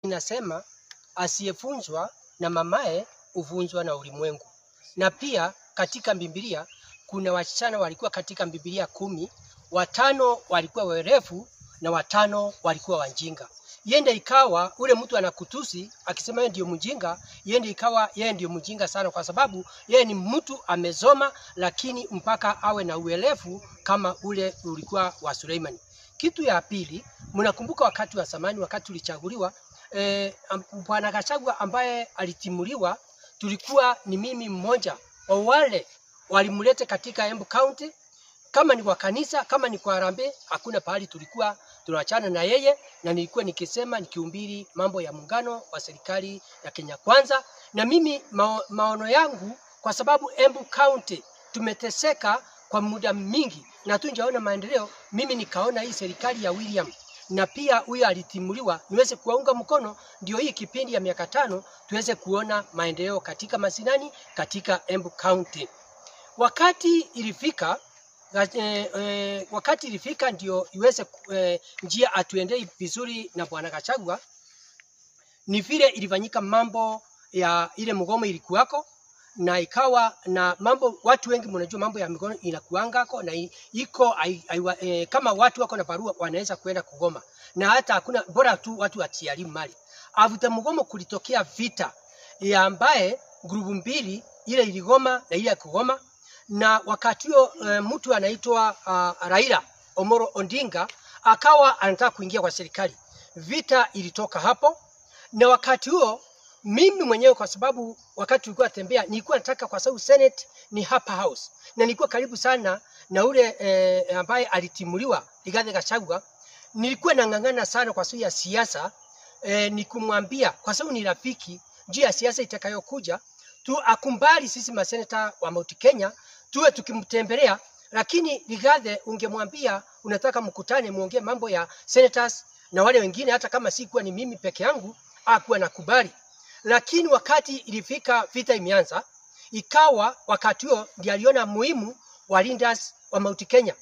Inasema asiyefunzwa na mamae huvunzwa na ulimwengu. Na pia katika Biblia kuna wasichana walikuwa katika Biblia 10, 5 walikuwa werevu na 5 walikuwa wajinga. Yende ikawa ule mtu anakutusi akisema yeye ndio mjinga, yende ikawa yeye ndio mjinga sana kwa sababu yeye ni mtu amezoma lakini mpaka awe na uelevu kama ule ulikuwa wa Suleimani. Kitu ya pili, mnakumbuka wakati wa zamani wakati ulichaguliwa Bwana Gachagua ambaye alitimuliwa, tulikuwa ni mimi mmoja wa wale walimulete katika Embu County. Kama ni kwa kanisa, kama ni kwa Harambee, hakuna pahali tulikuwa tunaachana na yeye, na nilikuwa nikisema nikihubiri mambo ya muungano wa serikali ya Kenya Kwanza. Na mimi maono yangu, kwa sababu Embu County tumeteseka kwa muda mingi na tunjaona maendeleo, mimi nikaona hii serikali ya William na pia huyo alitimuliwa niweze kuwaunga mkono, ndio hii kipindi ya miaka 5 tuweze kuona maendeleo katika Mashinani, katika Embu County. Wakati ilifika ndio iweze njia atuendei vizuri na Bwana Gachagua, ni vile ilifanyika mambo ya ile mgomo ilikuwako, na ikawa na mambo, watu wengi mnajua mambo ya mgomo inakuangako na iko kama watu wako na barua wanaweza kwenda kugoma, na hata hakuna bora tu watu watialimu mali. After mgomo kulitokea vita ya ambaye grupu mbili, ile iligoma na ile kugoma, na wakati huo mtu anaitwa Raila Omolo Odinga akawa anataka kuingia kwa serikali. Vita ilitoka hapo, na wakati huo mimi mwenyewe, kwa sababu wakati tulikuwa tembea, nilikuwa nataka, kwa sababu Senate ni upper house na nilikuwa karibu sana na ule ambaye alitimuliwa Rigathi Gachagua, nilikuwa nang'ang'ana sana kwa sababu ya siasa, nikumwambia kwa sababu ni rafiki juu ya siasa itakayokuja tu akumbali sisi maseneta wa Mount Kenya tuwe tukimtembelea. Lakini Rigathi ungemwambia unataka mkutane muongee mambo ya senators na wale wengine, hata kama sikuwa ni mimi peke yangu, hakuwa nakubali. Lakini wakati ilifika vita imeanza, ikawa wakati huo ndiye aliona muhimu wa leaders wa Mount Kenya.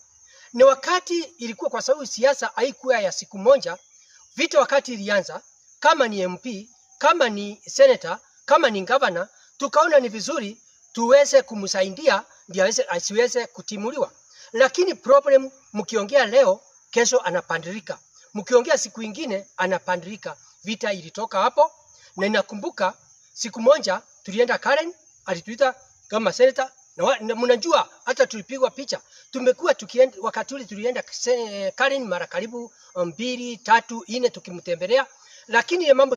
Na wakati ilikuwa, kwa sababu siasa haikuwa ya siku moja, vita wakati ilianza, kama ni MP, kama ni senator, kama ni governor, tukaona ni vizuri tuweze kumsaidia ndio asiweze kutimuliwa. Lakini problem, mkiongea leo kesho anapandirika, mkiongea siku ingine anapandirika. Vita ilitoka hapo, na ninakumbuka siku moja tulienda Karen, alituita kama senator, na mnajua hata tulipigwa picha. Tumekuwa tukienda, wakati ule tulienda Karen mara karibu 2, 3, 4 tukimtembelea, lakini ile mambo